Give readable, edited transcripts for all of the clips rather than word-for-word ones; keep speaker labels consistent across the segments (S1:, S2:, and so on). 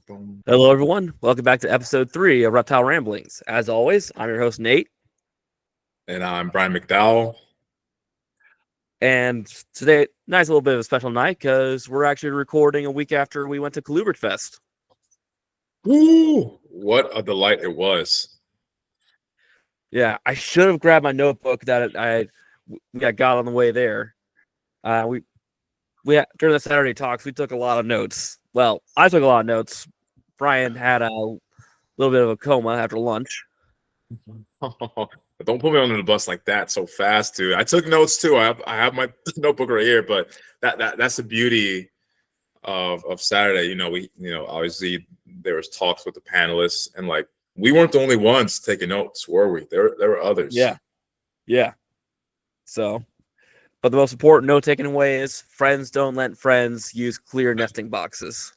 S1: Boom.
S2: Hello, everyone. Welcome back to episode 3 of Reptile Ramblings. As always, I'm your host, Nate.
S1: And I'm Brian McDowell.
S2: And today, nice little bit of a special night because we're actually recording a week after we went to Colubrid Fest.
S1: Woo! What a delight it was.
S2: Yeah, I should have grabbed my notebook that we got on the way there. We during the Saturday talks, we took a lot of notes. Well, I took a lot of notes. Brian had a little bit of a coma after lunch.
S1: Don't put me under the bus like that so fast, dude. I took notes too. I have my notebook right here, but that's the beauty of Saturday. We obviously there was talks with the panelists, and like we weren't the only ones taking notes, were we? There were others.
S2: Yeah. So, but the most important note taken away is friends don't let friends use clear nesting boxes.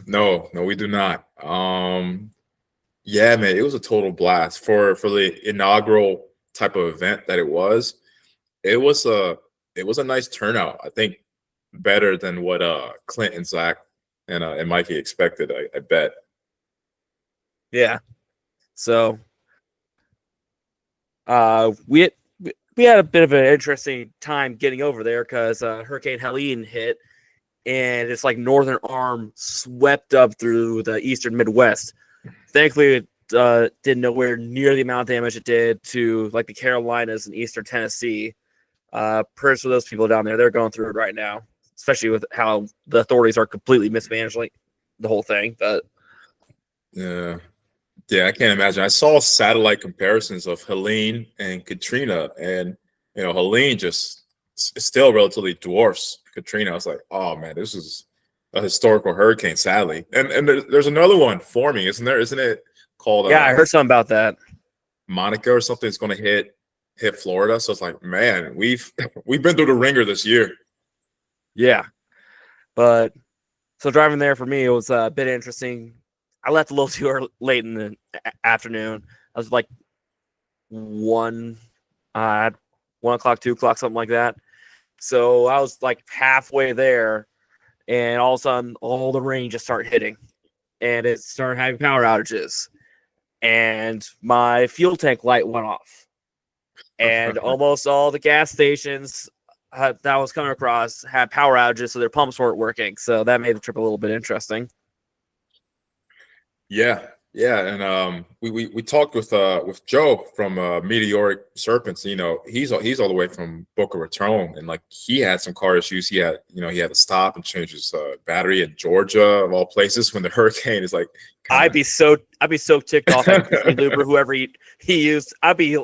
S1: No, we do not. Yeah, man, it was a total blast for the inaugural type of event that it was. It was a nice turnout. I think better than what Clint and Zach and Mikey expected. I bet.
S2: Yeah. So, we had a bit of an interesting time getting over there because Hurricane Helene hit, and it's like northern arm swept up through the eastern Midwest. Thankfully, it did nowhere near the amount of damage it did to like the Carolinas and eastern Tennessee. Prayers for those people down there. They're going through it right now, especially with how the authorities are completely mismanaging the whole thing. But
S1: yeah, I can't imagine. I saw satellite comparisons of Helene and Katrina, and Helene just still relatively dwarfs Katrina. I was like, oh man, this is a historical hurricane, sadly. And there's another one forming, isn't there? Isn't it called?
S2: Yeah, I heard something about that.
S1: Monica or something is going to hit Florida. So it's like, man, we've been through the ringer this year.
S2: Yeah, but so driving there for me, it was a bit interesting. I left a little too late in the afternoon. I was like 1 o'clock, 2 o'clock, something like that. So I was like halfway there, and all of a sudden, all the rain just started hitting, and it started having power outages, and my fuel tank light went off, and almost all the gas stations that I was coming across had power outages, so their pumps weren't working. So that made the trip a little bit interesting.
S1: Yeah, and we talked with Joe from Meteoric Serpents. He's all the way from Boca Raton, and like he had some car issues. He had to stop and change his battery in Georgia of all places when the hurricane is like.
S2: I'd be so ticked off at Colubrid, whoever he used. I'd be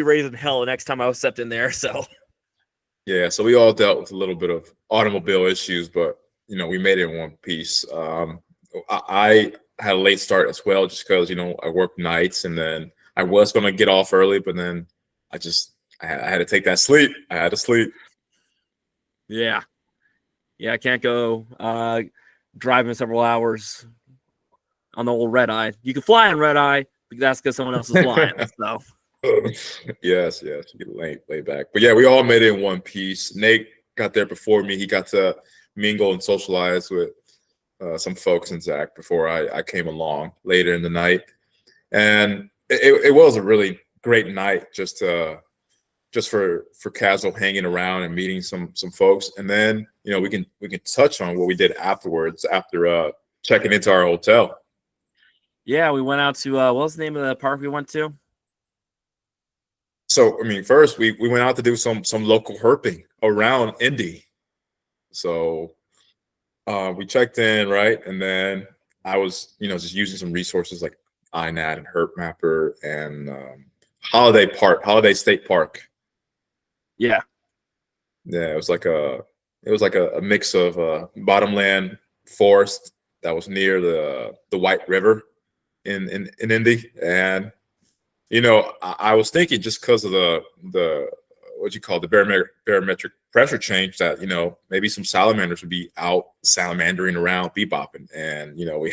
S2: raising hell the next time I was stepped in there. So
S1: yeah, so we all dealt with a little bit of automobile issues, but we made it in one piece. I had a late start as well, just because I work nights, and then I was going to get off early, but then I had to take that sleep. I had to sleep.
S2: Yeah, I can't go driving several hours on the old red eye. You can fly on red eye, but that's because someone else is flying. So
S1: yes, lay back. But yeah, we all made it in one piece. Nate got there before me. He got to mingle and socialize with some folks and Zach before I came along later in the night, and it was a really great night just for casual hanging around and meeting some folks, and then we can touch on what we did afterwards after checking into our hotel.
S2: Yeah, we went out to what was the name of the park we went to?
S1: So first we went out to do some local herping around Indy. So we checked in, right? And then I was, just using some resources like iNat and Herp Mapper and Holiday State Park.
S2: Yeah,
S1: it was like a mix of bottomland forest that was near the White River in Indy, and I was thinking, just because of the what you call the barometric pressure change, that maybe some salamanders would be out salamandering around, bebopping, and we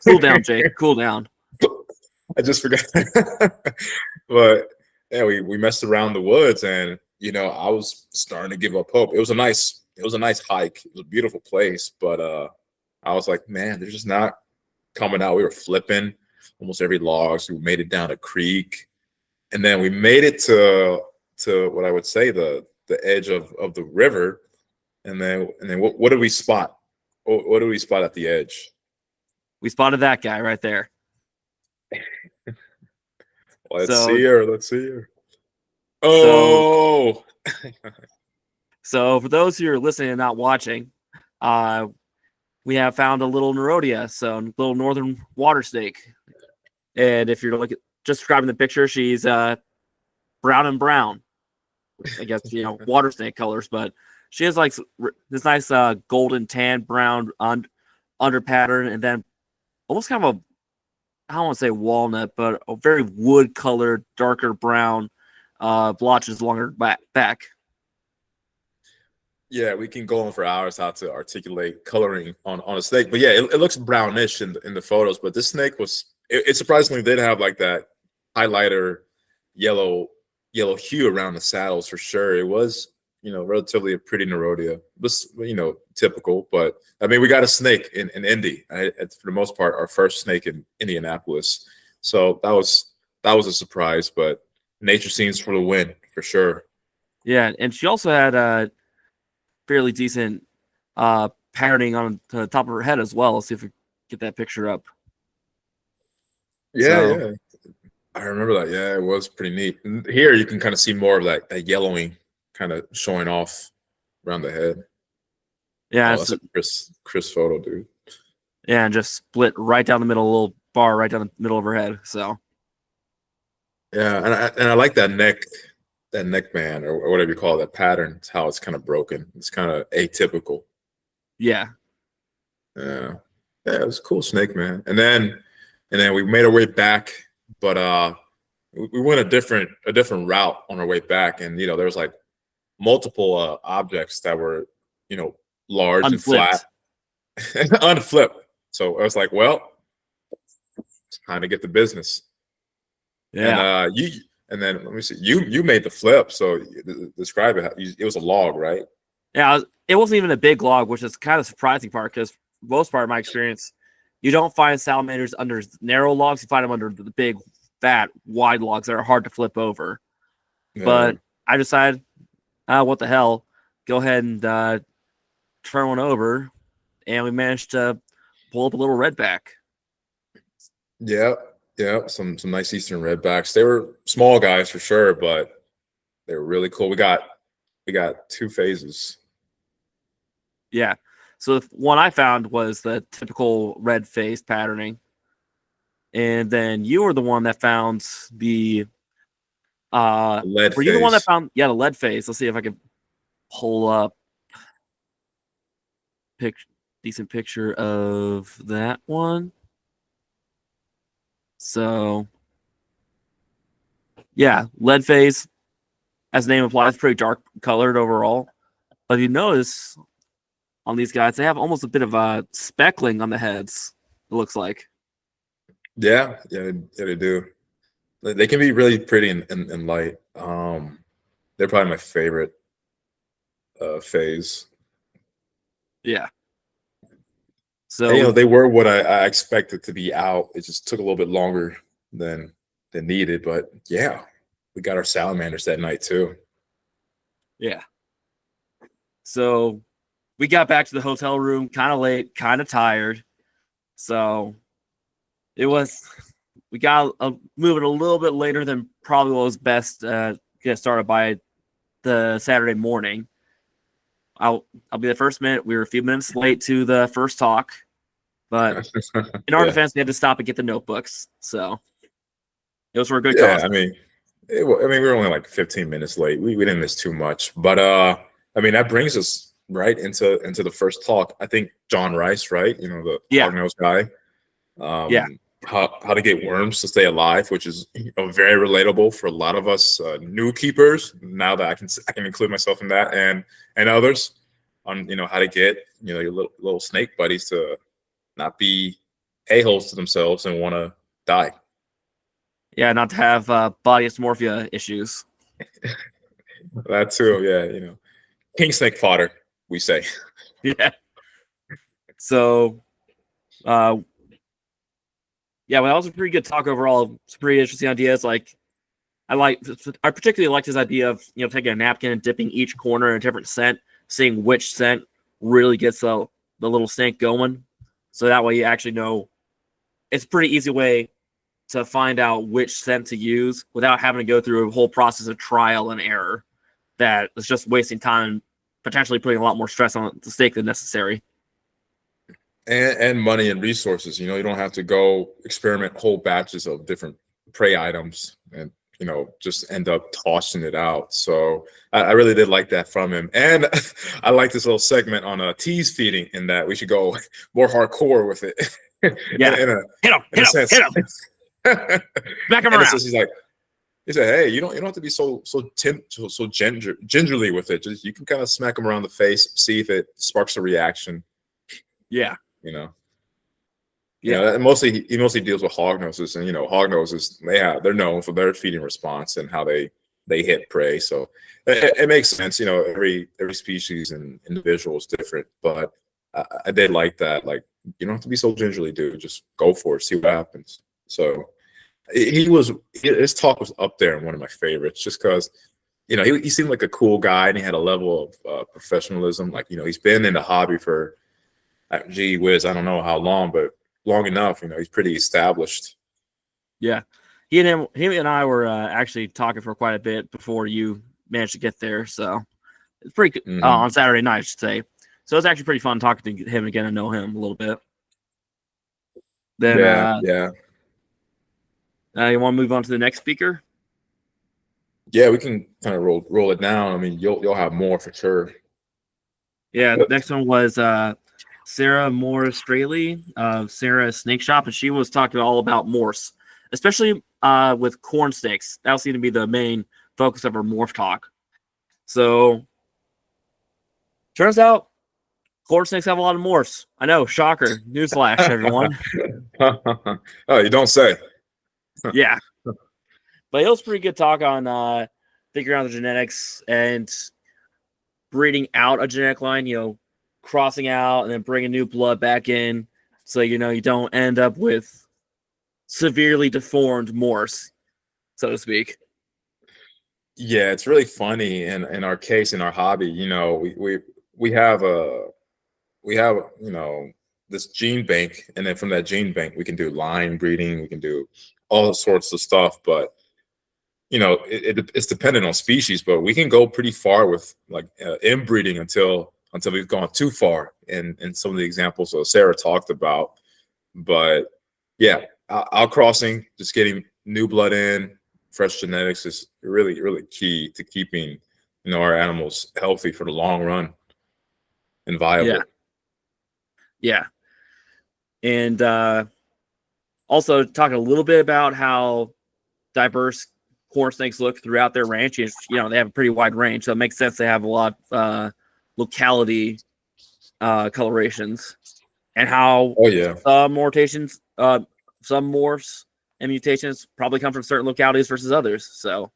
S2: cool down, Jake, cool down.
S1: I just forgot. But yeah, we messed around the woods, and I was starting to give up hope. It was a nice it was a nice hike. It was a beautiful place, but I was like, man, they're just not coming out. We were flipping almost every log. So we made it down a creek, and then we made it to what I would say the edge of the river, and then what did we spot? What did we spot at the edge?
S2: We spotted that guy right there.
S1: Let's see her. Let's see her. Oh.
S2: So for those who are listening and not watching, we have found a little Nerodia, so a little northern water snake. And if you're looking, just describing the picture, she's brown and brown. I guess, water snake colors, but she has like this nice golden tan brown under pattern, and then almost kind of I don't want to say walnut, but a very wood colored, darker brown blotches along her back.
S1: Yeah, we can go on for hours how to articulate coloring on a snake, but yeah, it looks brownish in the photos. But this snake it surprisingly did have like that highlighter yellow hue around the saddles for sure. It was relatively a pretty Nerodia. It was typical, but I mean we got a snake in Indy for the most part, our first snake in Indianapolis. So that was a surprise, but nature scenes for the win for sure.
S2: Yeah, and she also had a fairly decent patterning on the top of her head as well. Let's see if we get that picture up.
S1: Yeah. I remember that. Yeah, it was pretty neat. And here you can kind of see more of that yellowing kind of showing off around the head.
S2: Yeah,
S1: that's a crisp photo, dude.
S2: Yeah, and just split right down the middle, a little bar right down the middle of her head. So
S1: yeah, and I like that neck band or whatever you call it, that pattern. It's how it's kind of broken. It's kind of atypical.
S2: Yeah.
S1: It was a cool snake, man. And then we made our way back, but we went a different route on our way back, and there was like multiple objects that were large
S2: Unflipped.
S1: and flat, unflipped. So I was like, well, it's time to get the business.
S2: Yeah.
S1: And then let me see. You made the flip, so describe it. It was a log, right?
S2: Yeah, it wasn't even a big log, which is kind of the surprising part because for most part of my experience, you don't find salamanders under narrow logs. You find them under the big, fat, wide logs that are hard to flip over. Yeah. But I decided, what the hell, go ahead and turn one over, and we managed to pull up a little redback.
S1: Yeah, some nice eastern redbacks. They were small guys for sure, but they were really cool. We got 2 phases.
S2: Yeah. So the one I found was the typical red face patterning. And then you were the one that found the
S1: lead
S2: were
S1: phase.
S2: you the one that found the lead phase? Let's see if I can pull up decent picture of that one. So yeah, lead phase, as the name implies, pretty dark colored overall. But you notice on these guys, they have almost a bit of a speckling on the heads, it looks like.
S1: Yeah, they do. They can be really pretty and light. They're probably my favorite phase.
S2: Yeah. So
S1: and, they were what I expected to be out. It just took a little bit longer than needed, but yeah, we got our salamanders that night too.
S2: Yeah. So we got back to the hotel room kind of late, kind of tired. So we got moving a little bit later than probably what was best get started by the Saturday morning. I'll be the first minute. We were a few minutes late to the first talk, but in our defense, we had to stop and get the notebooks. So it was for a good cause.
S1: I mean, we were only like 15 minutes late. We didn't miss too much, but I mean that brings us right into the first talk. I think John Rice, right? The hog-nosed guy. How to get worms to stay alive, which is very relatable for a lot of us new keepers. Now that I can include myself in that, and others on how to get your little snake buddies to not be a-holes to themselves and want to die.
S2: Yeah, not to have body dysmorphia issues.
S1: That too, yeah. King snake fodder. we say.
S2: Yeah. So, yeah, well, that was a pretty good talk overall. It's pretty interesting ideas. Like, I particularly liked his idea of taking a napkin and dipping each corner in a different scent, seeing which scent really gets the little snake going. So that way you actually know. It's a pretty easy way to find out which scent to use without having to go through a whole process of trial and error. That is just wasting time and potentially putting a lot more stress on the snake than necessary.
S1: And money and resources. You don't have to go experiment whole batches of different prey items and just end up tossing it out. So I really did like that from him. And I like this little segment on tease feeding, in that we should go more hardcore with it.
S2: Yeah.
S1: Hit him.
S2: Hit him. Smack him around.
S1: He said, "Hey, you don't have to be so gingerly with it. Just you can kind of smack him around the face, see if it sparks a reaction."
S2: Yeah.
S1: Yeah. And mostly he mostly deals with hog noses, and hog noses, they're known for their feeding response and how they hit prey. So it makes sense. Every species and individual is different, but I did like that. Like, you don't have to be so gingerly, dude. Just go for it, see what happens. So his talk was up there and one of my favorites, just because he seemed like a cool guy, and he had a level of professionalism. Like, he's been in the hobby for gee whiz, I don't know how long, but long enough. He's pretty established.
S2: Yeah, him and I were actually talking for quite a bit before you managed to get there. So it's pretty good on Saturday night, I should say. So it's actually pretty fun talking to him again and know him a little bit. Then
S1: yeah.
S2: You want to move on to the next speaker?
S1: Yeah, we can kind of roll it down. I mean, you'll have more for sure.
S2: Yeah, the next one was Sarah Morris Straley of Sarah Snake Shop, and she was talking all about morphs, especially with corn snakes. That seemed to be the main focus of her morph talk. So, turns out corn snakes have a lot of morphs. I know, shocker. Newsflash, everyone.
S1: Oh, you don't say.
S2: Yeah. But it was pretty good talk on figuring out the genetics and breeding out a genetic line, crossing out and then bringing new blood back in. So, you don't end up with severely deformed morphs, so to speak.
S1: Yeah, it's really funny in our case, in our hobby. We have this gene bank, and then from that gene bank we can do line breeding, we can do all sorts of stuff, but it's dependent on species. But we can go pretty far with like inbreeding until we've gone too far in some of the examples that Sarah talked about. But yeah, outcrossing, just getting new blood in, fresh genetics is really, really key to keeping our animals healthy for the long run and viable.
S2: Yeah. And also talking a little bit about how diverse corn snakes look throughout their range. They have a pretty wide range, so it makes sense they have a lot of locality colorations, and how some morphs and mutations probably come from certain localities versus others. So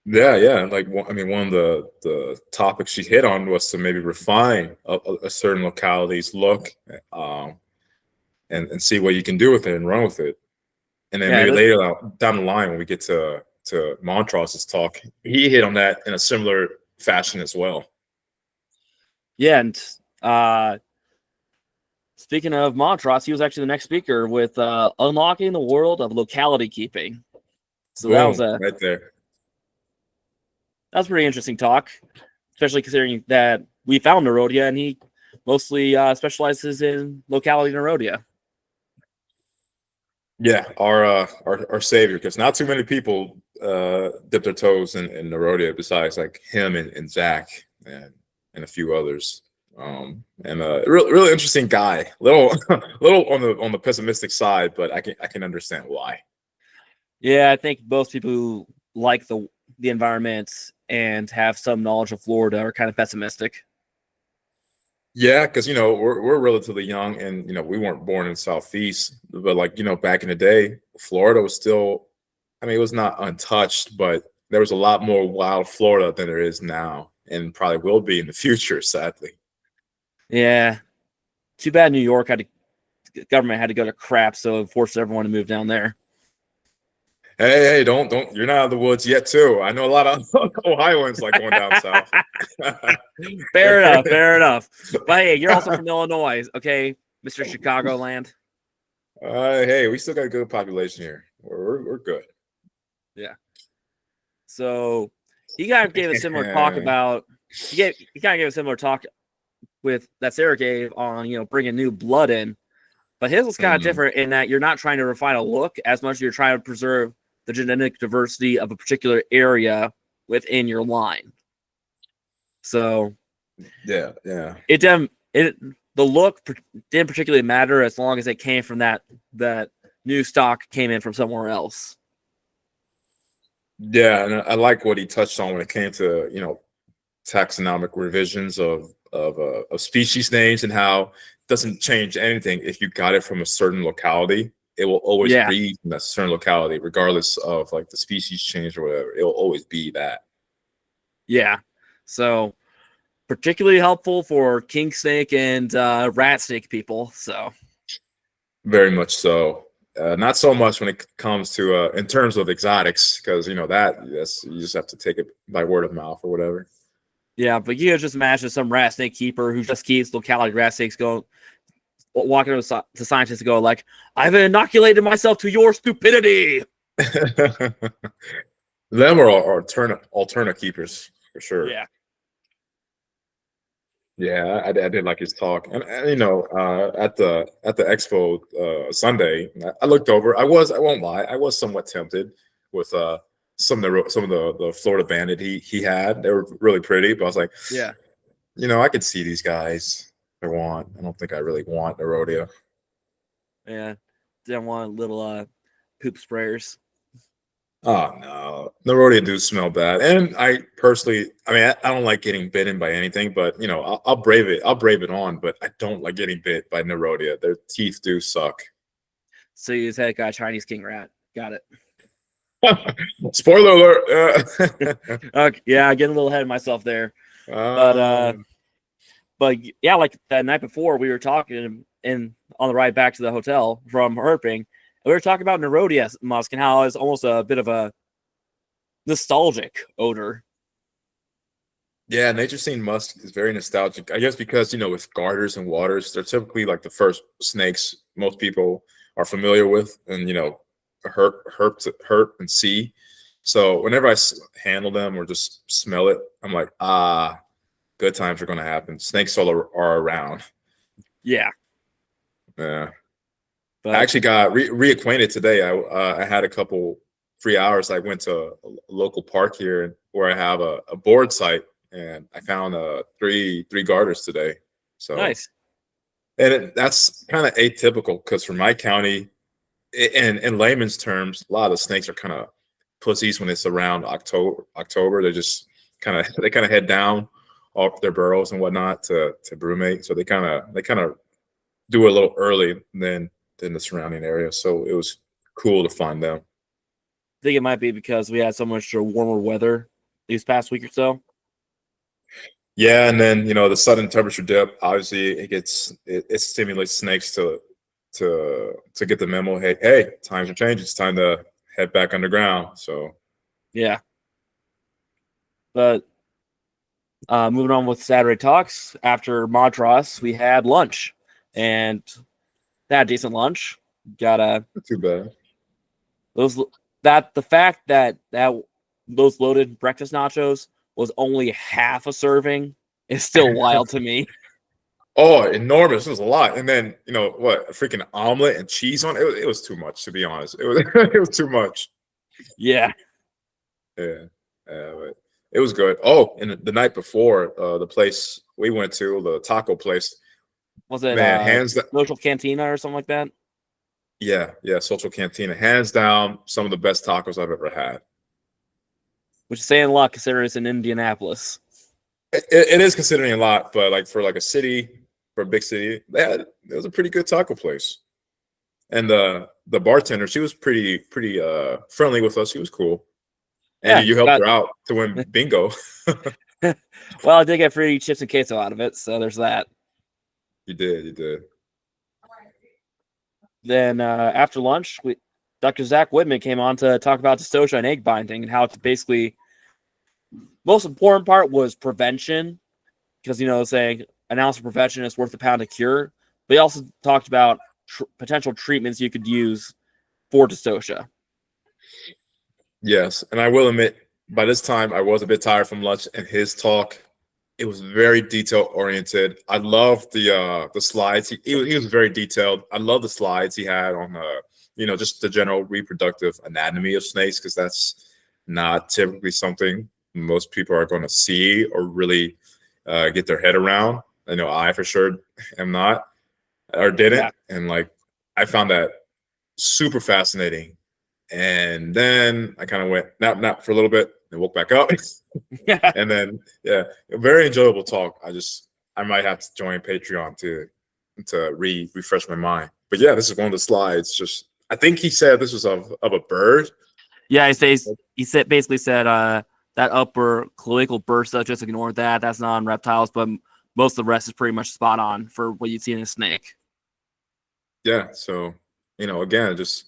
S1: yeah, like one of the topics she hit on was to maybe refine a certain locality's look, and see what you can do with it and run with it. And then maybe later down the line, when we get to Montrose's talk, he hit on that in a similar fashion as well.
S2: Yeah, and speaking of Montrose, he was actually the next speaker with unlocking the world of locality keeping. So
S1: Boom,
S2: that was
S1: right there.
S2: That was a pretty interesting talk, especially considering that we found Nerodia, and he mostly specializes in locality Nerodia.
S1: Yeah, our savior, because not too many people dip their toes in Nerodia besides like him and Zach and a few others. And a really interesting guy. Little on the pessimistic side, but I can understand why.
S2: Yeah, I think most people who like the environment and have some knowledge of Florida are kind of pessimistic.
S1: Yeah, because we're relatively young, and we weren't born in the Southeast, but like back in the day, Florida was still, it was not untouched, but there was a lot more wild Florida than there is now, and probably will be in the future, sadly.
S2: Yeah. Too bad New York government had to go to crap, so it forced everyone to move down there.
S1: Hey, don't you're not out of the woods yet, too. I know a lot of Ohioans like going down south.
S2: Fair enough. But hey, you're also from Illinois, okay, Mr. Chicagoland?
S1: Hey, we still got a good population here. We're good.
S2: Yeah. So he kind of gave a similar talk about he kind of gave a similar talk with that Sarah gave on bringing new blood in, but his was kind of different in that you're not trying to refine a look as much as you're trying to preserve the genetic diversity of a particular area within your line. So
S1: yeah,
S2: the look didn't particularly matter as long as it came from that new stock came in from somewhere else.
S1: Yeah, and I like what he touched on when it came to taxonomic revisions of species names, and how it doesn't change anything if you got it from a certain locality. It will always breed in that certain locality, regardless of like the species change or whatever. It will always be that.
S2: Yeah. So particularly helpful for king snake and rat snake people. So
S1: very much so. Not so much when it comes to in terms of exotics, because you just have to take it by word of mouth or whatever.
S2: Yeah, but you just imagine some rat snake keeper who just keeps locality rat snakes walking to scientists and go like, "I've inoculated myself to your stupidity."
S1: Them are alternate keepers for sure.
S2: Yeah.
S1: Yeah, I did like his talk, and at the expo Sunday, I looked over. I won't lie, I was somewhat tempted with some of the Florida Bandit he had. They were really pretty, but I was like,
S2: yeah,
S1: I could see these guys. I don't think I really want a rodeo.
S2: Yeah, didn't want little poop sprayers.
S1: Oh no, the rodeo do smell bad, and I personally, I don't like getting bitten by anything, but I'll brave it. I'll brave it on, but I don't like getting bit by Nerodia. Their teeth do suck.
S2: So you said got a Chinese king rat. Got it.
S1: Spoiler alert.
S2: Okay, yeah, getting a little ahead of myself there. But yeah, like that night before, we were talking on the ride back to the hotel from herping. We were talking about Nerodia musk and how it's almost a bit of a nostalgic odor.
S1: Yeah, nature scene musk is very nostalgic. I guess because with garters and waters, they're typically like the first snakes most people are familiar with, and herp and see. So whenever I handle them or just smell it, I'm like, good times are going to happen. Snakes all are around.
S2: Yeah.
S1: But I actually got reacquainted today. I had a couple free hours. I went to a local park here where I have a board site, and I found three garters today. So
S2: nice.
S1: And that's kind of atypical because for my county, in layman's terms, a lot of the snakes are kind of pussies when it's around October. They just kind of head down off their burrows and whatnot to brumate. So they kind of do it a little early than the surrounding area. So it was cool to find them.
S2: I think it might be because we had so much warmer weather these past week or so.
S1: Yeah, and then the sudden temperature dip, obviously it stimulates snakes to get the memo. Hey, times are changing. It's time to head back underground. So
S2: yeah. But moving on with Saturday talks, after Montrose, we had lunch, and had a decent lunch. Got
S1: not too bad.
S2: The fact that those loaded breakfast nachos was only half a serving is still wild to me.
S1: Oh, enormous! It was a lot, and then what? A freaking omelet and cheese on it. It was too much, to be honest. It was it was too much.
S2: Yeah.
S1: But it was good. Oh, and the night before, the place we went to, the taco place,
S2: was it Social Cantina or something like that?
S1: Yeah, Social Cantina, hands down, some of the best tacos I've ever had.
S2: Which is saying a lot considering it's in Indianapolis.
S1: It is considering a lot, but like for a city, for a big city, it was a pretty good taco place. And the bartender, she was pretty friendly with us. She was cool. And you helped her out to win bingo.
S2: Well, I did get free chips and queso out of it, so there's that.
S1: You did.
S2: Then after lunch, Dr. Zach Whitman came on to talk about dystocia and egg binding and how it's basically most important part was prevention, because saying an ounce of prevention is worth a pound of cure. But he also talked about potential treatments you could use for dystocia.
S1: Yes, and I will admit, by this time I was a bit tired from lunch, and his talk, it was very detail oriented. I loved the slides. He was very detailed. I love the slides he had on just the general reproductive anatomy of snakes, because that's not typically something most people are going to see or really get their head around. I know I for sure am not or didn't,
S2: Yeah.
S1: and like I found that super fascinating. And then I kind of went nap for a little bit and woke back up. And then a very enjoyable talk. I might have to join Patreon to refresh my mind. But yeah, this is one of the slides. Just I think he said this was of a bird.
S2: Yeah, he basically said that upper cloacal bursa, just ignore that. That's not on reptiles, but most of the rest is pretty much spot on for what you'd see in a snake.
S1: Yeah, so again, just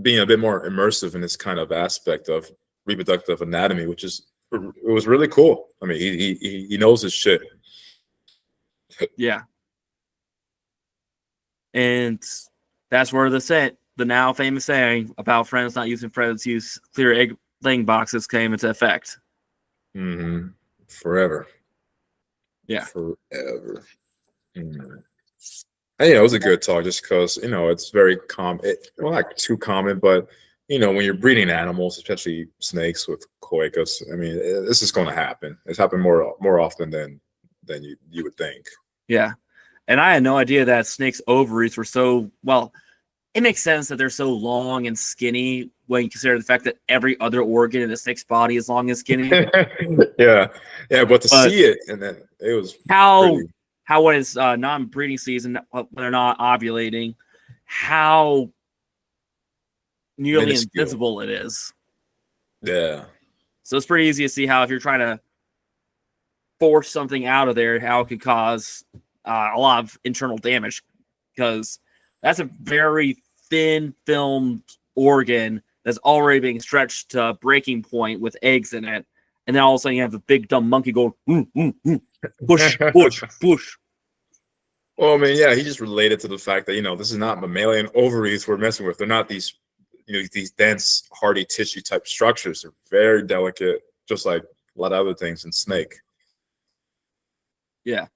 S1: being a bit more immersive in this kind of aspect of reproductive anatomy, it was really cool. I mean, he knows his shit.
S2: Yeah. And that's where the now famous saying about friends not using friends use clear egg laying boxes came into effect.
S1: Mm-hmm. Forever.
S2: Yeah.
S1: Forever. Mm-hmm. And, it was a good talk just because, it's very common. Well, not too common, but, when you're breeding animals, especially snakes with coicus, I mean, this is going to happen. It's happened more often than you would think.
S2: Yeah. And I had no idea that snakes' ovaries were so, well, it makes sense that they're so long and skinny when you consider the fact that every other organ in the snake's body is long and skinny.
S1: Yeah. But see it, and then it was
S2: how when it's non-breeding season, when they're not ovulating, how nearly
S1: minuscule.
S2: invisible it is.
S1: Yeah.
S2: So it's pretty easy to see how if you're trying to force something out of there, how it could cause a lot of internal damage, because that's a very thin filmed organ that's already being stretched to breaking point with eggs in it. And then all of a sudden you have a big dumb monkey going, push, push, push.
S1: Well, I mean, yeah, he just related to the fact that, this is not mammalian ovaries we're messing with. They're not these, these dense, hardy tissue type structures. They're very delicate, just like a lot of other things in snake.
S2: Yeah.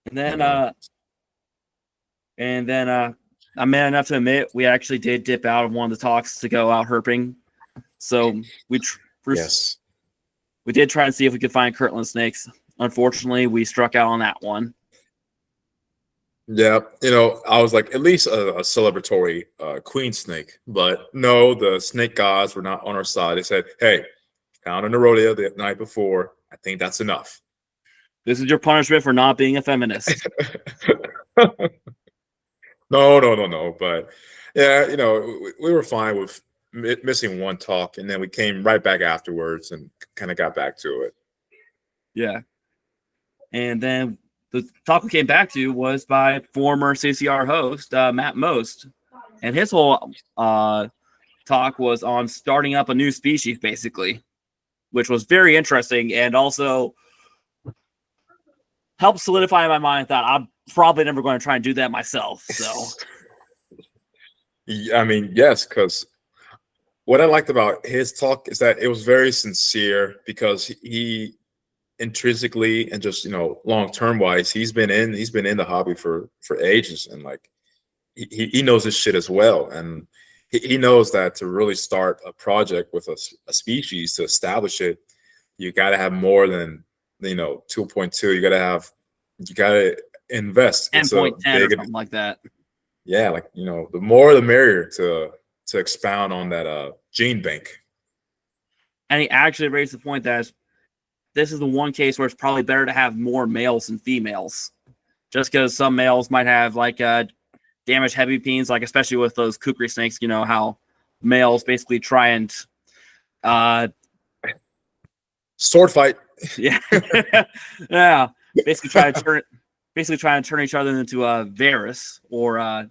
S2: And then I'm man enough to admit we actually did dip out of one of the talks to go out herping. So we did try and see if we could find Kirtland snakes. Unfortunately, we struck out on that one.
S1: Yeah, I was like, at least a celebratory queen snake, but no, the snake gods were not on our side. They said, "Hey, found in the rodeo the night before. I think that's enough."
S2: This is your punishment for not being a feminist.
S1: No. But yeah, we were fine with missing one talk, and then we came right back afterwards and kind of got back to it.
S2: Yeah. And then the talk we came back to was by former CCR host Matt Most, and his whole talk was on starting up a new species, basically, which was very interesting and also helped solidify in my mind that I'm probably never going to try and do that myself. So,
S1: I mean, yes, because what I liked about his talk is that it was very sincere, because he intrinsically and just long term wise, he's been in the hobby for ages, and like he knows this shit as well, and he knows that to really start a project with a species, to establish it, you got to have more than 2.2. You got to invest.
S2: 10.10 or something like that.
S1: Yeah, like the more the merrier to expound on that gene bank.
S2: And he actually raised the point that this is the one case where it's probably better to have more males than females, just because some males might have like damaged heavy peens, like especially with those kukri snakes. You know how males basically try and
S1: sword fight.
S2: Yeah, yeah. Basically trying to turn each other into Varys or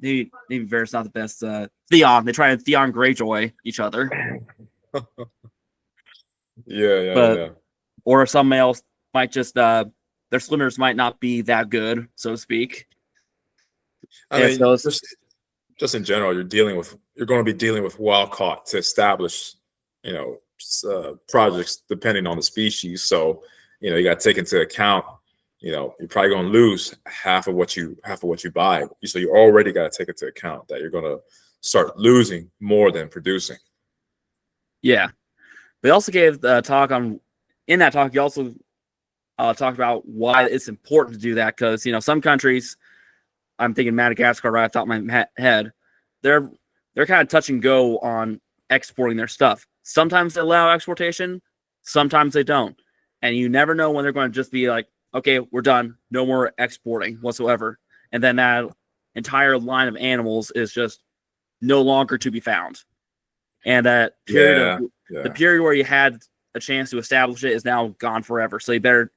S2: maybe Varys not the best. Theon. They try to Theon Greyjoy each other.
S1: Yeah.
S2: Or some males might just their swimmers might not be that good, so to speak.
S1: I mean, just in general, you're going to be dealing with wild caught to establish, projects depending on the species. So, you got to take into account, you're probably going to lose half of what you buy. So you already got to take into account that you're going to start losing more than producing.
S2: Yeah. We also gave the talk in that talk, you also talked about why it's important to do that. Because, some countries, I'm thinking Madagascar right off the top of my head, they're kind of touch and go on exporting their stuff. Sometimes they allow exportation, sometimes they don't. And you never know when they're going to just be like, okay, we're done. No more exporting whatsoever. And then that entire line of animals is just no longer to be found. And that period the period where you had a chance to establish it is now gone forever. So you better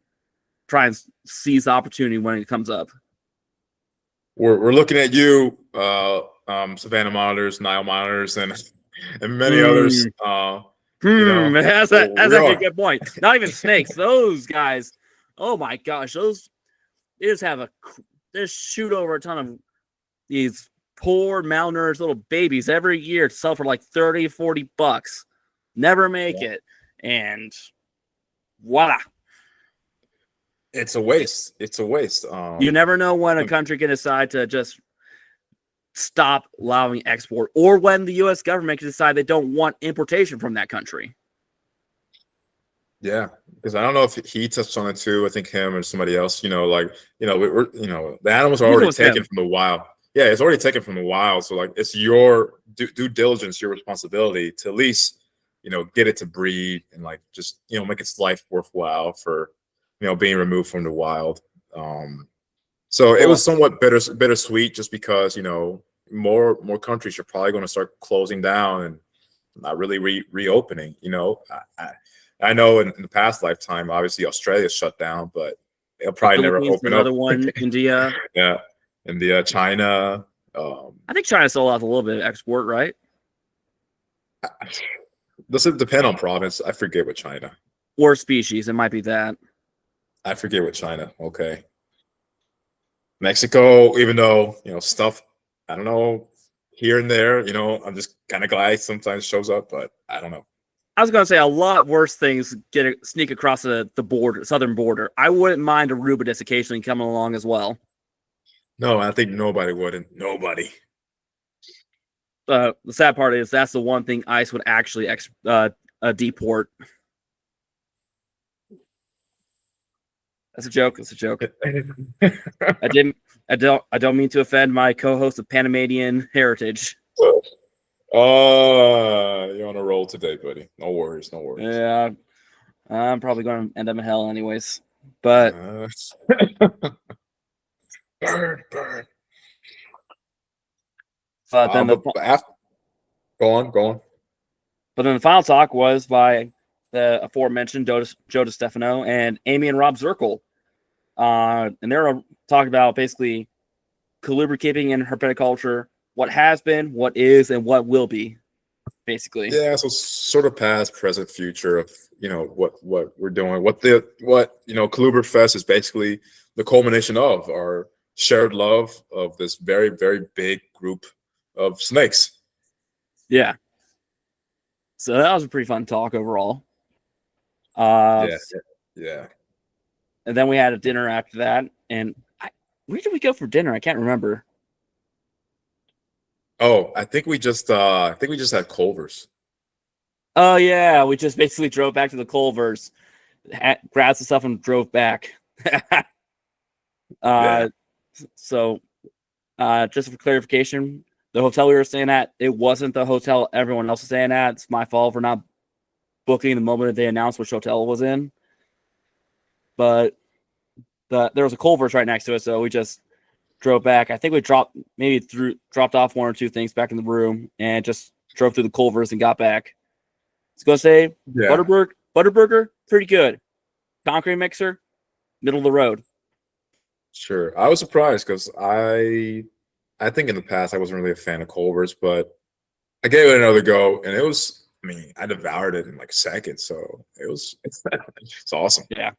S2: try and seize the opportunity when it comes up.
S1: We're looking at you, Savannah monitors, Nile monitors, and many others.
S2: That's actually a good point. Not even snakes; those guys. Oh my gosh, they just shoot over a ton of these poor malnourished little babies every year to sell for like $30-$40. Never make it, and voila.
S1: It's a waste.
S2: You never know when a country can decide to just stop allowing export, or when the U.S. government can decide they don't want importation from that country.
S1: Yeah, because I don't know if he touched on it too. I think him or somebody else. The animals are already taken from the wild. Yeah, it's already taken from the wild. So like, it's your due diligence, your responsibility to at least get it to breed and like just make its life worthwhile for being removed from the wild. So it was somewhat bittersweet, just because more countries are probably going to start closing down and not really reopening. I know in the past lifetime, obviously Australia shut down, but they'll probably never open up.
S2: Another one, India.
S1: Yeah, India, China.
S2: I think China still has a little bit of export, right?
S1: Does it depend on province? I forget what China.
S2: Or species, it might be that.
S1: I forget what China. Okay. Mexico, even though, stuff, I don't know, here and there, I'm just kind of glad sometimes shows up, but I don't know.
S2: I was going to say a lot worse things sneak across the southern border. I wouldn't mind Aruba just occasionally coming along as well.
S1: No, I think nobody would. Nobody.
S2: The sad part is that's the one thing ICE would actually deport. That's a joke. I don't mean to offend my co-host of Panamanian heritage.
S1: You're on a roll today, buddy. No worries.
S2: Yeah, I'm probably going to end up in hell anyways. But
S1: burn.
S2: But then
S1: go on.
S2: But then the final talk was by the aforementioned Joe DeStefano and Amy and Rob Zirkle. And they were talking about basically colubrid keeping and herpetoculture, what has been, what is, and what will be, basically.
S1: Yeah, so sort of past, present, future of what we're doing. What Colubrid Fest is basically the culmination of our shared love of this very, very big group of snakes.
S2: Yeah. So that was a pretty fun talk overall.
S1: Yeah.
S2: And then we had a dinner after that. And where did we go for dinner? I can't remember.
S1: Oh, I think we just had Culver's.
S2: Oh yeah, we just basically drove back to the Culver's, grabbed some stuff, and drove back. So, just for clarification, the hotel we were staying at, it wasn't the hotel everyone else was staying at. It's my fault for not booking the moment that they announced which hotel it was in. But there was a Culver's right next to it, so we just drove back. I think we dropped off one or two things back in the room and just drove through the Culver's and got back. was gonna say
S1: Yeah,
S2: Butterburger, pretty good. Concrete mixer, middle of the road.
S1: sure. I was surprised because I think in the past I wasn't really a fan of Culver's, but I gave it another go, and it was. I mean, I devoured it in like seconds, so it's awesome.
S2: Yeah.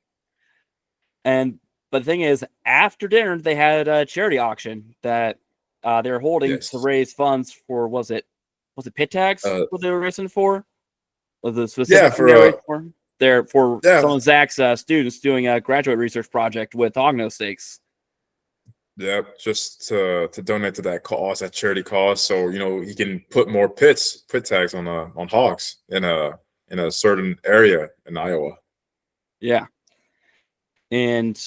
S2: And but the thing is, after dinner, they had a charity auction that they were holding to
S1: Yes.
S2: raise funds for was it pit tags? What they were raising for? Was the
S1: Yeah,
S2: specific thing
S1: for
S2: they were raising for? They're for
S1: yeah,
S2: some of Zach's students doing a graduate research project with hognose steaks.
S1: yeah, just to donate to that cause, that charity cause, so he can put more pit tags on hogs in a certain area in Iowa.
S2: Yeah, and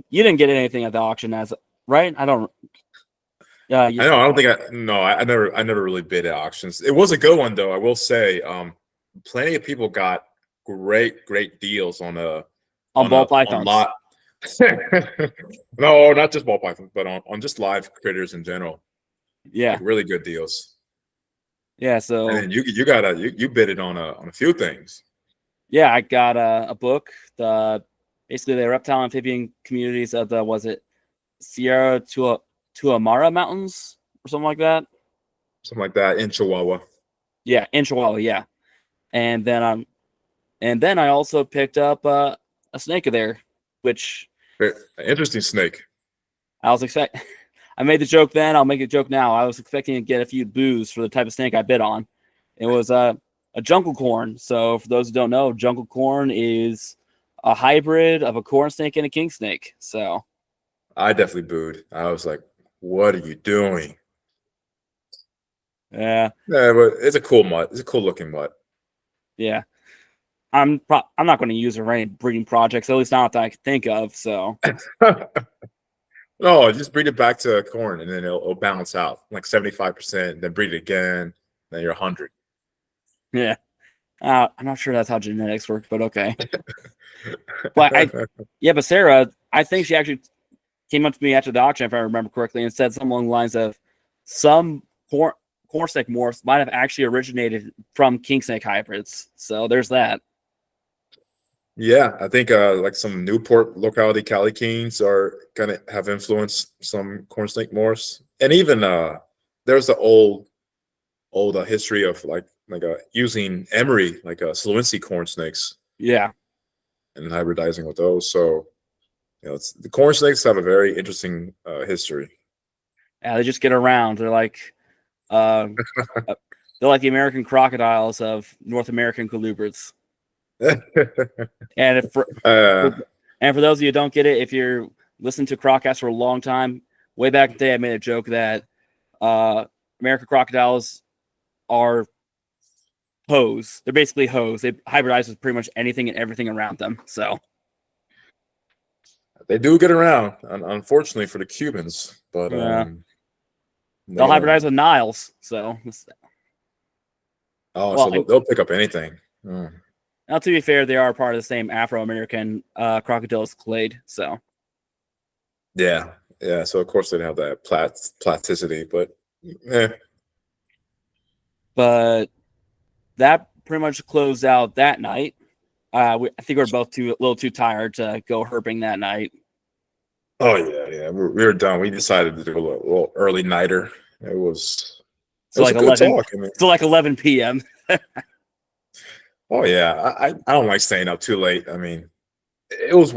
S2: you didn't get anything at the auction, as right? I don't. Yeah,
S1: I know. I don't think I never really bid at auctions. It was a good one though. I will say, plenty of people got great deals
S2: on ball
S1: on
S2: pythons.
S1: lot. No, not just ball pythons, but on just live critters in general.
S2: Yeah,
S1: Like really good deals.
S2: yeah.
S1: And
S2: So
S1: then you bid it on a few things.
S2: yeah, I got a book. Basically the reptile amphibian communities of the was it Sierra Tuamara Mountains or something like that.
S1: Something like that in Chihuahua.
S2: Yeah, in Chihuahua. Yeah, and then I also picked up a snake there, which
S1: Interesting snake.
S2: I was expect. I made the joke then. I'll make a joke now. I was expecting to get a few boos for the type of snake I bid on. It was a jungle corn. So for those who don't know, jungle corn is a hybrid of a corn snake and a king snake. So
S1: I definitely booed. I was like, "What are you doing?"
S2: yeah,
S1: Yeah, but it's a cool mutt. It's a cool looking mutt.
S2: yeah. I'm not going to use it for any breeding projects, at least not that I can think of. So
S1: No, just breed it back to corn, and then it'll balance out like 75%. Then breed it again, then you're 100.
S2: yeah, I'm not sure that's how genetics work, but okay. But but Sarah, I think she actually came up to me after the auction, if I remember correctly, and said something along the lines of some corn snake morphs might have actually originated from king snake hybrids. So there's that.
S1: Yeah, I think like some Newport locality Cali Kings are gonna have influenced some corn snake morphs, and even there's the old history of like using emery like Slowinski corn snakes
S2: Yeah,
S1: and hybridizing with those. So the corn snakes have a very interesting history.
S2: yeah, they just get around. Uh, they're like the American crocodiles of North American colubrids. And for those of you who don't get it, if you're listening to Croccasts for a long time, way back in the day, I made a joke that American crocodiles are hoes. They're basically hoes. They hybridize with pretty much anything and everything around them. So
S1: They do get around, unfortunately for the Cubans, but
S2: yeah. They'll hybridize with Niles. So
S1: so they'll pick up anything. Mm.
S2: Now, to be fair, they are part of the same Afro-American crocodilus clade. So
S1: Yeah. So of course they'd have that plasticity, but
S2: but that pretty much closed out that night. I think we are both a little too tired to go herping that night.
S1: Oh yeah. We were done. We decided to do a little early nighter. It was
S2: like
S1: a good
S2: 11.
S1: talk. I mean,
S2: Still like 11 p.m.
S1: oh yeah. I don't like staying up too late. I mean, it was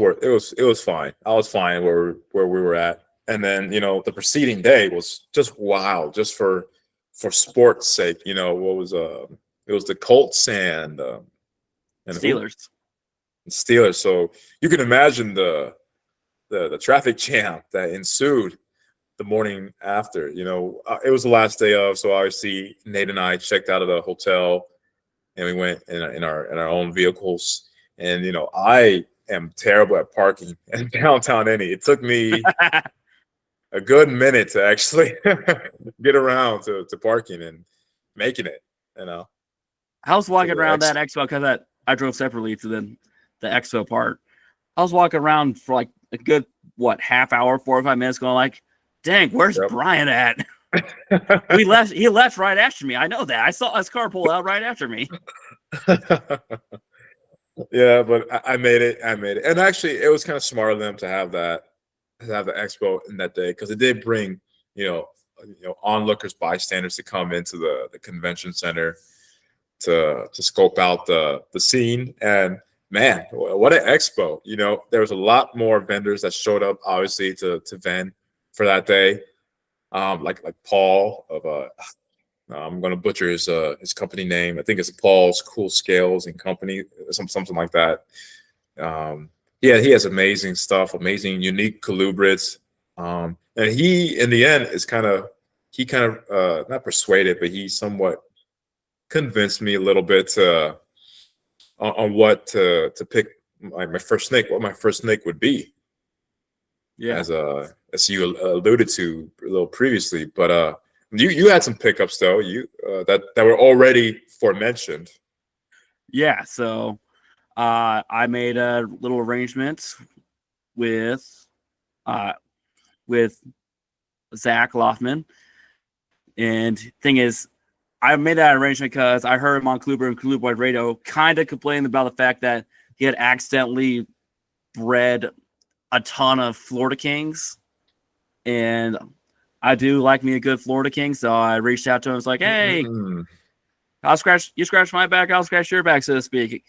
S1: fine. I was fine where we were at. And then, the preceding day was just wild, just for sport's sake. What was it was the Colts and
S2: Steelers.
S1: Steelers. So you can imagine the traffic jam that ensued the morning after. It was the last day of, so obviously Nate and I checked out of the hotel and we went in our own vehicles. And I am terrible at parking in downtown Indy. It took me a good minute to actually get around to parking and making it.
S2: I was walking around that expo because I drove separately to the expo part. I was walking around for like a good half hour, 45 minutes, going like, "Dang, where's Bryant at?" He left right after me. I know that. I saw his car pull out right after me.
S1: Yeah, but I made it. And actually, it was kind of smart of them to have the expo in that day because it did bring onlookers, bystanders to come into the convention center to scope out the scene. And man, what an expo! There was a lot more vendors that showed up, obviously, to vend for that day. Like Paul of I'm gonna butcher his company name. I think it's Paul's Cool Scales and Company, something like that. Yeah, he has amazing stuff, amazing, unique colubrids. And he, in the end, not persuaded, but he somewhat convinced me a little bit on what to pick my first snake, what my first snake would be.
S2: Yeah.
S1: As you alluded to a little previously, but you had some pickups though. That were already forementioned.
S2: Yeah. So I made a little arrangement with Zach Loffman, and thing is, I made that arrangement because I heard him on Colubrid and Colubrid Radio kind of complaining about the fact that he had accidentally bred a ton of Florida Kings, and I do like me a good Florida King, so I reached out to him. I was like, "Hey, you scratch my back, I'll scratch your back, so to speak.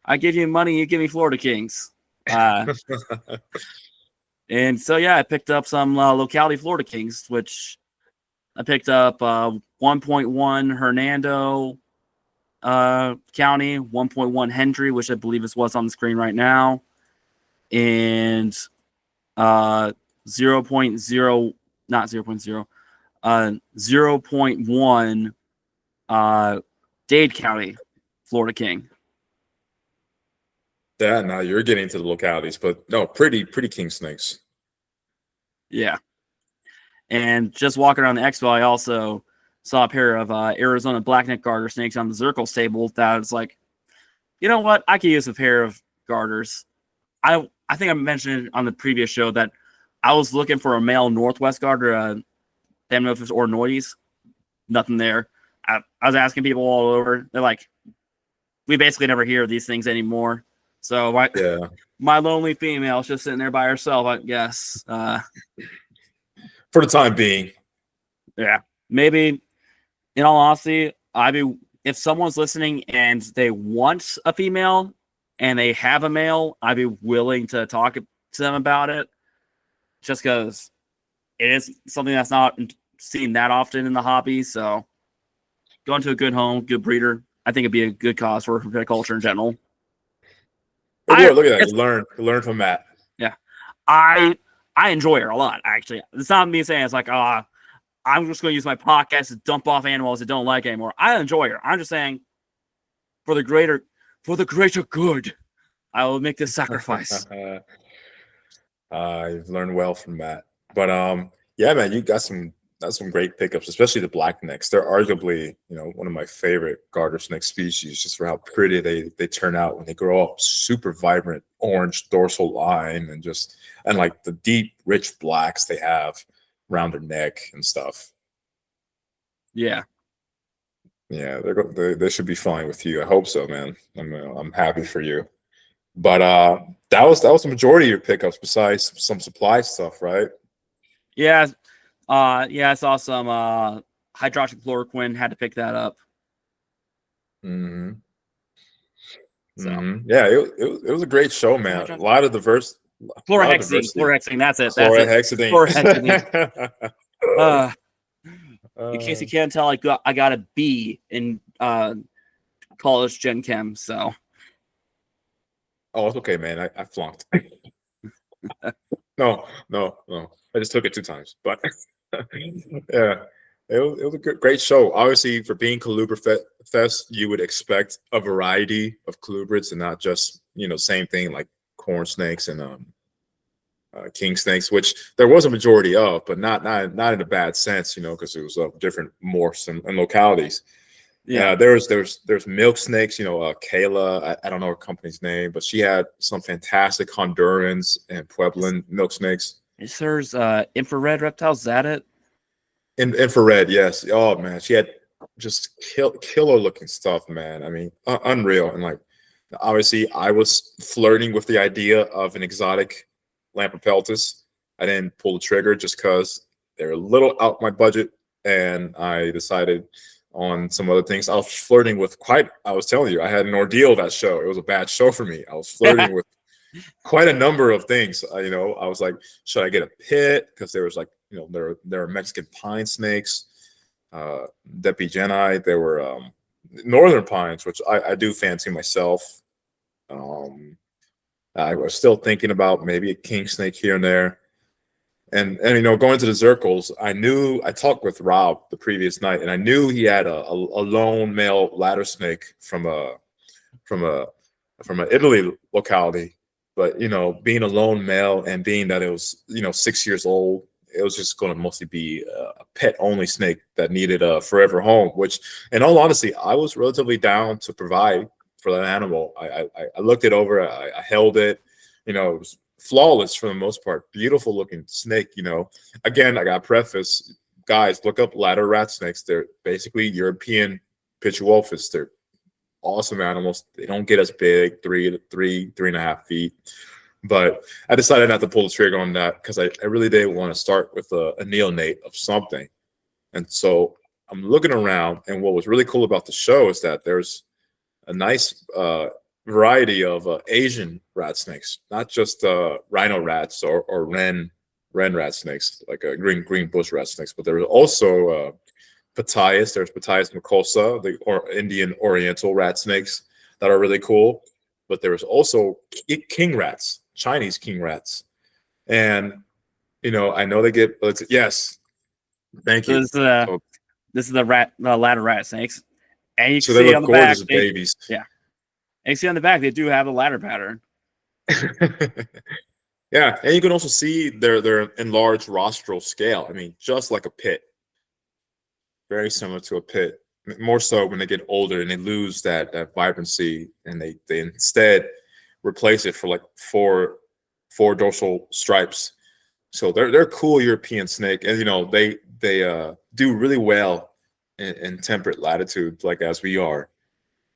S2: I give you money, you give me Florida Kings." And so yeah, I picked up some locality Florida Kings, which I picked up 1.1 Hernando County, 1.1 Hendry, which I believe is what's on the screen right now, and 0.0, not 0.0, 0.1 Dade County Florida King.
S1: Yeah, now you're getting into the localities, but no, pretty king snakes.
S2: Yeah. And just walking around the expo, I also saw a pair of Arizona blackneck garter snakes on the Zirkle stable that was like, you know what? I could use a pair of garters. I think I mentioned on the previous show that I was looking for a male Northwest garter. I don't know if it's Ornoides. Nothing there. I was asking people all over. They're like, we basically never hear of these things anymore. So my lonely female is just sitting there by herself, I guess.
S1: For the time being.
S2: Yeah. Maybe, in all honesty, if someone's listening and they want a female and they have a male, I'd be willing to talk to them about it. Just because it is something that's not seen that often in the hobby. So going to a good home, good breeder, I think it'd be a good cause for culture in general.
S1: Look at that. You learn from Matt.
S2: Yeah. I enjoy her a lot, actually. It's not me saying it's like, I'm just going to use my podcast to dump off animals I don't like anymore. I enjoy her. I'm just saying, for the greater good, I will make this sacrifice.
S1: You've learned well from Matt. But yeah, man, you got some great pickups, especially the black necks. They're arguably, one of my favorite garter snake species, just for how pretty they turn out when they grow up. Super vibrant orange dorsal line, and like the deep, rich blacks they have around their neck and stuff.
S2: Yeah.
S1: Yeah, they should be fine with you. I hope so, man. I'm happy for you. But that was the majority of your pickups, besides some supply stuff, right?
S2: Yeah. I saw some hydroxychloroquine, had to pick that up.
S1: Mm-hmm.
S2: So
S1: yeah, it was a great show, man. A lot of diverse.
S2: Chlorhexidine. That's it.
S1: Chlorhexidine.
S2: In case you can't tell, I got a B in college Gen Chem. So.
S1: Oh, it's okay, man. I flunked. No. I just took it 2 times, but yeah, it was a great show. Obviously, for being Colubrid Fest, you would expect a variety of colubrids and not just same thing like corn snakes and king snakes, which there was a majority of, but not in a bad sense, because it was of different morphs and localities. Yeah, there's milk snakes, Kayla, I don't know her company's name, but she had some fantastic Hondurans and Pueblan milk snakes.
S2: There's infrared reptiles, is that it?
S1: Infrared, yes. Oh man, she had just killer looking stuff, man. I mean, unreal. And like, obviously, I was flirting with the idea of an exotic Lampropeltis. I didn't pull the trigger just because they're a little out my budget, and I decided on some other things. I was flirting with quite. I was telling you, I had an ordeal that show. It was a bad show for me. I was flirting with quite a number of things. I was like, should I get a pit? Because there was like, there were Mexican pine snakes, Depigeni. There were northern pines, which I do fancy myself. I was still thinking about maybe a king snake here and there. And going to the Zirkles, I talked with Rob the previous night, and I knew he had a lone male ladder snake from a Italy locality. But being a lone male and being that it was 6 years old, it was just going to mostly be a pet only snake that needed a forever home. Which, in all honesty, I was relatively down to provide for that animal. I looked it over, I held it. It was flawless for the most part. Beautiful looking snake. Again, I got to preface, guys, look up ladder rat snakes. They're basically European Pituophis. They're awesome animals. They don't get as big, 3.5 feet. But I decided not to pull the trigger on that because I really didn't want to start with a neonate of something. And so I'm looking around, and what was really cool about the show is that there's a nice variety of Asian rat snakes, not just rhino rats or ren rat snakes, like green bush rat snakes, but there was also Pitayas. There's Pitayas mucosa, the Indian Oriental rat snakes that are really cool. But there was also king rats, Chinese king rats, and I know they get. Yes, thank you.
S2: This is the ladder rat snakes, and you can
S1: So
S2: see
S1: they
S2: on
S1: look
S2: the back,
S1: gorgeous babies.
S2: yeah, and you see on the back they do have a ladder pattern.
S1: Yeah, and you can also see their enlarged rostral scale. I mean, just like a pit. Very similar to a pit, more so when they get older and they lose that vibrancy, and they instead replace it for like four dorsal stripes. So they're cool European snake, and they do really well in temperate latitudes, like as we are,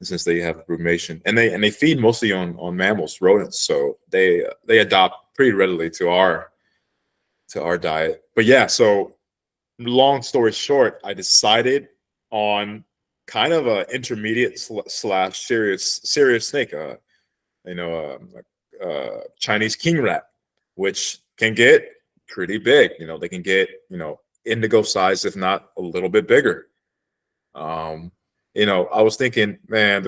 S1: since they have rumination, and they feed mostly on mammals, rodents. So they adopt pretty readily to our diet. But yeah, so long story short, I decided on kind of a intermediate slash serious snake, Chinese king rat, which can get pretty big. They can get indigo size, if not a little bit bigger. I was thinking, man,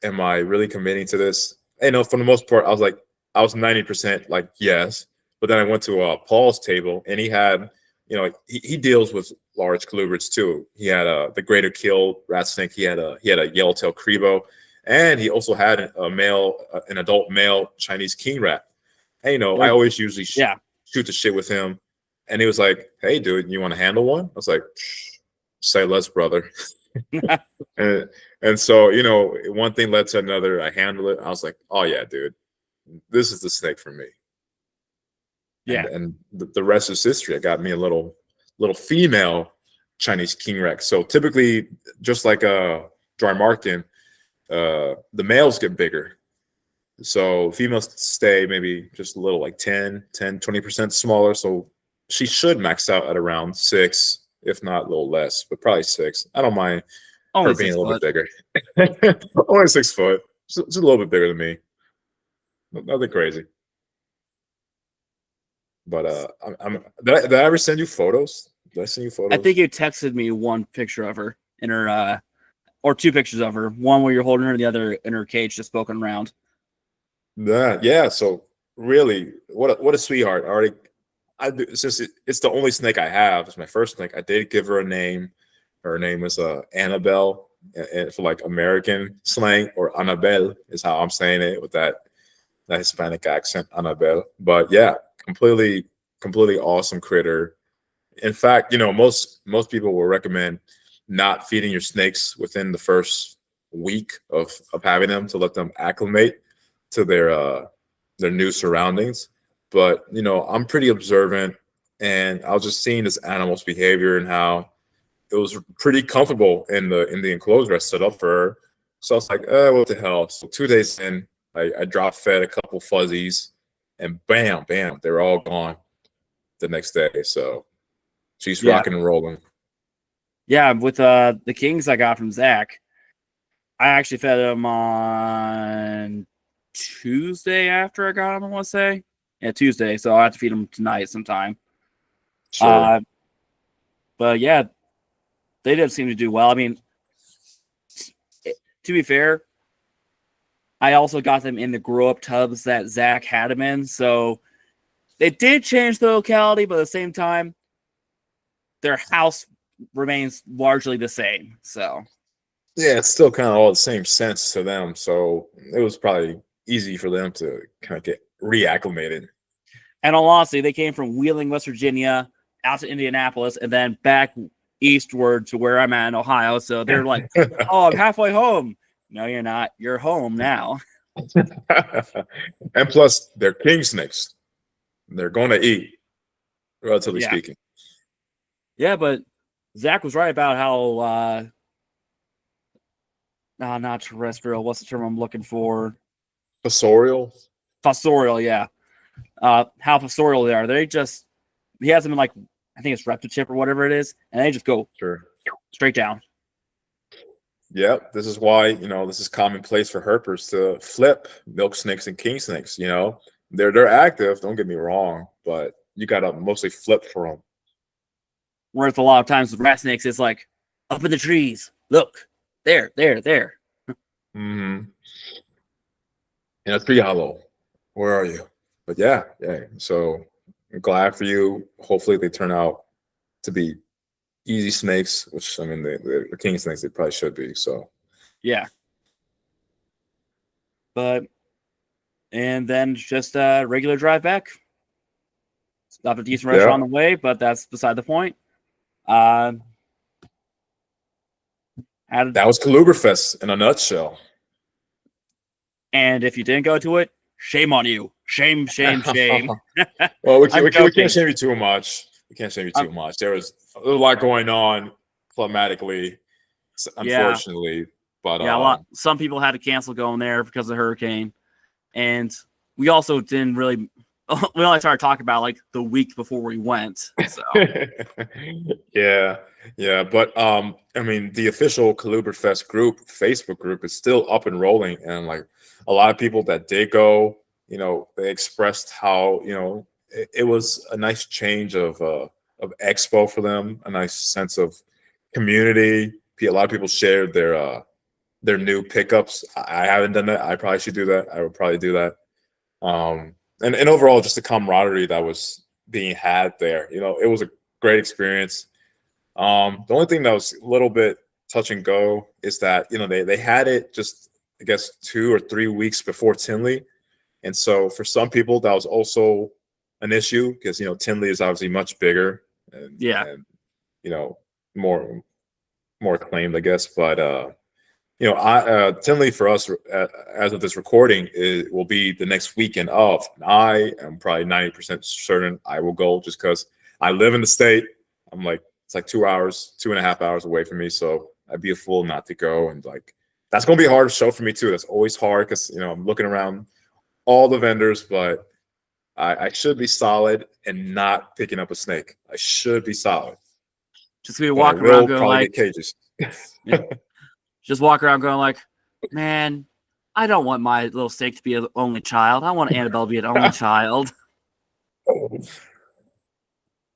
S1: am I really committing to this? For the most part, I was 90% like yes, but then I went to Paul's table, and he had. He deals with large colubrids too. He had the greater kill rat snake. He had a yellowtail crebo, and he also had an adult male Chinese king rat. And I always usually shoot the shit with him, and he was like, "Hey, dude, you want to handle one?" I was like, "Say less, brother." and so one thing led to another. I handled it. I was like, "Oh yeah, dude, this is the snake for me."
S2: Yeah,
S1: and the rest is history. I got me a little female Chinese king rat. So typically, just like Drymarkin, the males get bigger. So females stay maybe just a little, like 20% smaller. So she should max out at around 6, if not a little less, but probably 6. I don't mind her being a little bit bigger. Only 6 foot. It's a little bit bigger than me. Nothing crazy. But did I ever send you photos? Did I send you photos?
S2: I think you texted me one picture of her in her, or 2 pictures of her. One where you're holding her, and the other in her cage, just poking around.
S1: Yeah. So really, what a sweetheart. Since it's the only snake I have, it's my first snake. I did give her a name. Her name is Annabelle, and for like American slang, or Annabelle is how I'm saying it with that Hispanic accent, Annabelle. But yeah. Completely awesome critter. In fact, most people will recommend not feeding your snakes within the first week of having them, to let them acclimate to their new surroundings. But I'm pretty observant. and I was just seeing this animal's behavior and how it was pretty comfortable in the enclosure I set up for her. So I was like, what the hell? So 2 days in, I drop fed a couple fuzzies, and bam, bam, they're all gone the next day. So she's
S2: Yeah.
S1: rocking and rolling.
S2: Yeah, with the kings I got from Zach, I actually fed them on Tuesday after I got them, I want to say. Yeah, Tuesday, so I'll have to feed them tonight sometime.
S1: Sure.
S2: But yeah, they did seem to do well. I mean, to be fair, I also got them in the grow-up tubs that Zach had them in, so they did change the locality, but at the same time, their house remains largely the same. So
S1: Yeah, it's still kind of all the same sense to them. So it was probably easy for them to kind of get reacclimated.
S2: and all honesty, they came from Wheeling, West Virginia, out to Indianapolis, and then back eastward to where I'm at in Ohio. So they're like, oh, I'm halfway home. No, you're not. You're home now.
S1: And plus, they're king snakes. They're going to eat, relatively speaking.
S2: Yeah, but Zach was right about how not terrestrial. What's the term I'm looking for?
S1: Fossorial.
S2: Fossorial, yeah. How fossorial they are. He has them in, like, I think it's Reptile or whatever it is, and they just go straight down.
S1: Yep, this is why, this is commonplace for herpers to flip milk snakes and king snakes. They're active, don't get me wrong, but you gotta mostly flip for them.
S2: Whereas a lot of times with rat snakes, it's like, up in the trees, look, there.
S1: Mm-hmm. In a tree hollow. Where are you? But yeah. So I'm glad for you. Hopefully they turn out to be easy snakes, which, I mean, they're king snakes, they probably should be. So
S2: yeah. And then just a regular drive back. Stop at a decent restaurant on the way, but that's beside the point. That
S1: was Colubrid Fest in a nutshell.
S2: And if you didn't go to it, shame on you. Shame.
S1: Well, we can't shame you too much. There was a lot going on climatically, unfortunately. But
S2: some people had to cancel going there because of the hurricane. And we also didn't really we only started talking about like the week before we went. So
S1: yeah. But I mean, the official Colubrid Fest Facebook group is still up and rolling, and like a lot of people that did go, they expressed how it was a nice change of expo for them, a nice sense of community. A lot of people shared their new pickups. I haven't done that. I probably should do that. I would probably do that. And overall, just the camaraderie that was being had there. It was a great experience. The only thing that was a little bit touch and go is that they had it just, I guess, 2 or 3 weeks before Tinley, and so for some people that was also an issue because Tinley is obviously much bigger and more acclaimed, I guess. But Tinley for us, as of this recording, will be the next weekend of. And I am probably 90% certain I will go just because I live in the state. I'm like, it's like 2.5 hours away from me. So I'd be a fool not to go. And like, that's going to be a hard show for me too. That's always hard because, I'm looking around all the vendors, but I should be solid and not picking up a snake. I should be solid.
S2: Just be walking around going like,
S1: cages.
S2: Just walk around going like, man, I don't want my little snake to be an only child. I want Annabelle to be an only child.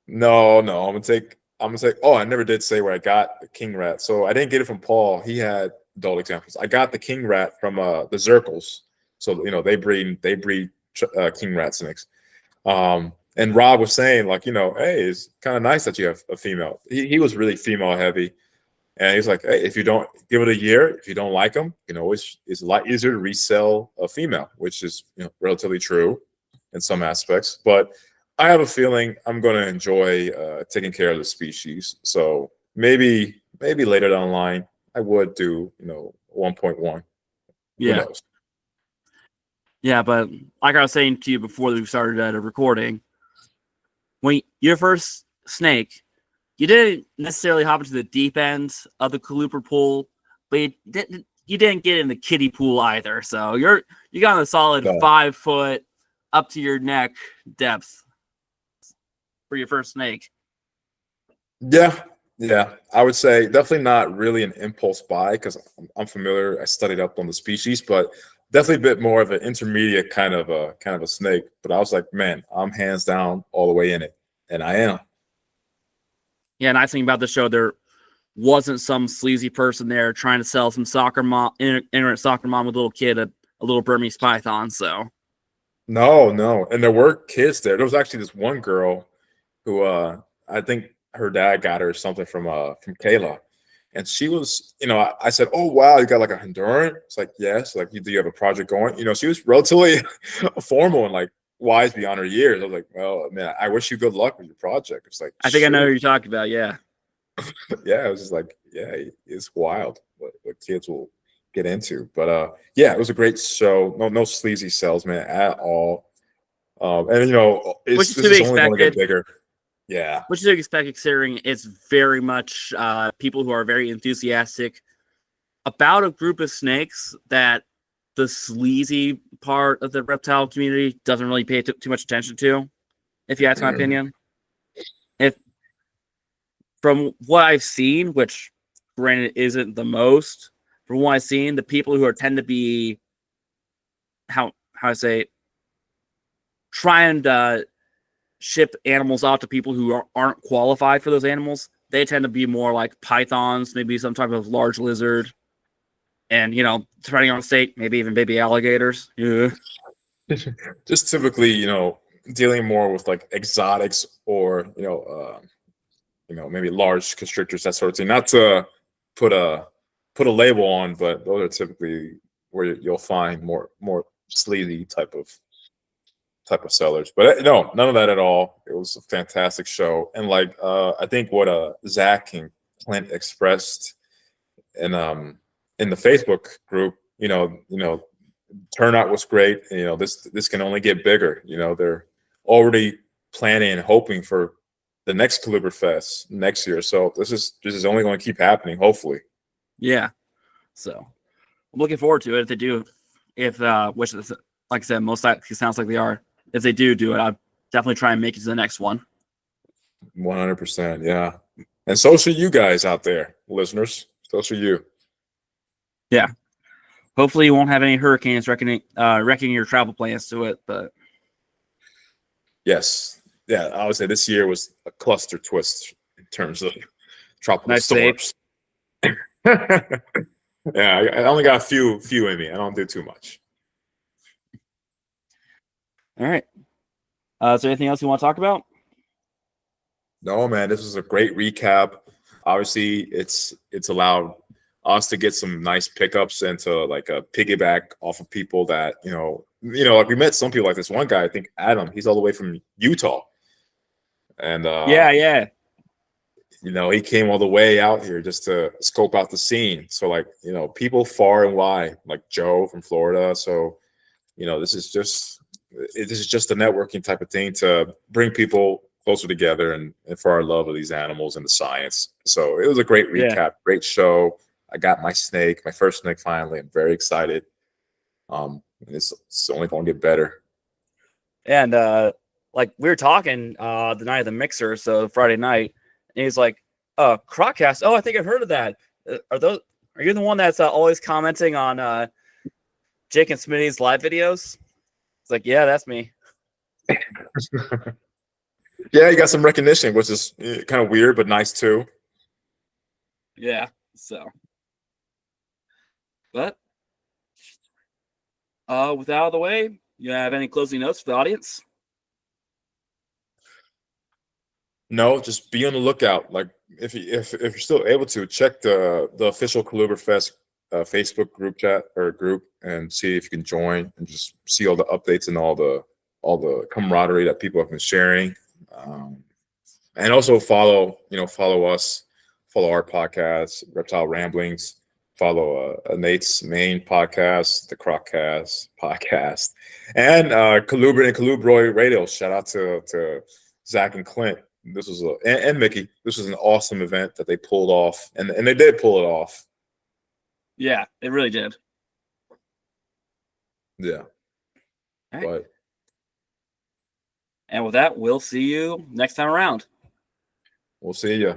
S1: No, I'm gonna say, oh, I never did say where I got the king rat. So I didn't get it from Paul. He had adult examples. I got the king rat from the Zirkles. So they breed king rat snakes. And Rob was saying like, hey, it's kind of nice that you have a female. He was really female heavy. And he's like, hey, if you don't give it a year, if you don't like them, it's a lot easier to resell a female, which is relatively true in some aspects. But I have a feeling I'm going to enjoy taking care of the species. So maybe later down the line, I would do 1.1.
S2: Yeah.
S1: Who knows?
S2: Yeah, but like I was saying to you before we started recording,
S3: when your first snake, you didn't necessarily hop into the deep end of the Colubrid pool, but you didn't get in the kiddie pool either. So you got a solid
S1: No.
S3: 5 foot up to your neck depth for your first snake.
S1: Yeah, I would say definitely not really an impulse buy because I'm familiar. I studied up on the species, but definitely a bit more of an intermediate kind of a snake. But I was like, man, I'm hands down all the way in it, and I am.
S3: Yeah, nice thing about the show, there wasn't some sleazy person there trying to sell some ignorant soccer mom with a little kid a little Burmese python. So
S1: No, and there were kids there. There was actually this one girl who I think her dad got her something from Kayla, and she was, I said, "Oh wow, you got like a Honduran?" It's like, yes. Like, do you have a project going? She was relatively formal and like wise beyond her years. I was like, well, man, I wish you good luck with your project. It's like,
S3: I think I know
S1: shoot.
S3: who you're talking about. Yeah.
S1: Yeah, it was just like, yeah, it's wild what kids will get into. But yeah, it was a great show. No sleazy salesman at all. And
S3: Which is
S1: this
S3: to be
S1: is only going to get
S3: expected.
S1: bigger. Yeah.
S3: Which is to be expected, considering it's very much people who are very enthusiastic about a group of snakes that the sleazy part of the reptile community doesn't really pay too much attention to, if you ask my opinion. If from what I've seen, which granted isn't the most, from what I've seen, the people who tend to be how I say it, try and ship animals out to people who aren't qualified for those animals, they tend to be more like pythons, maybe some type of large lizard, and depending on the state, maybe even baby alligators. Yeah.
S1: Just typically, dealing more with like exotics or maybe large constrictors, that sort of thing. Not to put a label on, but those are typically where you'll find more sleazy type of sellers. But no, none of that at all. It was a fantastic show, and like I think what Zach and Clint expressed in the Facebook group, turnout was great. And, this can only get bigger. They're already planning and hoping for the next Colubrid Fest next year. So this is only going to keep happening, hopefully.
S3: Yeah. So I'm looking forward to it if they do. Which is, like I said, most likely sounds like they are. If they do it, I'll definitely try and make it to the next one.
S1: 100%, yeah. And so should you guys out there, listeners. So should you.
S3: Yeah. Hopefully you won't have any hurricanes wrecking your travel plans to it, but
S1: yes. Yeah, I would say this year was a cluster twist in terms of tropical
S3: nice
S1: storms. Yeah, I only got a few in me. I don't do too much.
S3: All right. Is there anything else you want to talk about?
S1: No, man, this was a great recap. Obviously, it's allowed us to get some nice pickups and to like a piggyback off of people that like we met some people like this one guy. I think Adam. He's all the way from Utah, and
S3: yeah.
S1: He came all the way out here just to scope out the scene. So like people far and wide, like Joe from Florida. So this is just a networking type of thing to bring people closer together and for our love of these animals and the science. So it was a great recap,
S3: Yeah.
S1: Great show. I got my first snake finally. I'm very excited. It's only going to get better.
S3: And like we were talking the night of the mixer, so Friday night, and he's like, Croccast. Oh, I think I've heard of that. Are you the one that's always commenting on Jake and Smitty's live videos? It's like, yeah, that's me.
S1: Yeah, you got some recognition, which is kind of weird, but nice too.
S3: Yeah. So, but with that out of the way, you have any closing notes for the audience?
S1: No, just be on the lookout. Like if you're still able to, check the official Colubrid Fest Facebook group chat or group and see if you can join and just see all the updates and all the camaraderie that people have been sharing. And also follow us, follow our podcast, Reptile Ramblings, follow Nate's main podcast, the Croccast podcast, and Colubrid and Colubroid Radio. Shout out to Zach and Clint. This was and Mickey. This was an awesome event that they pulled off, and they did pull it off.
S3: Yeah, it really did.
S1: Yeah.
S3: All right.
S1: But
S3: And with that, we'll see you next time around.
S1: we'll see you.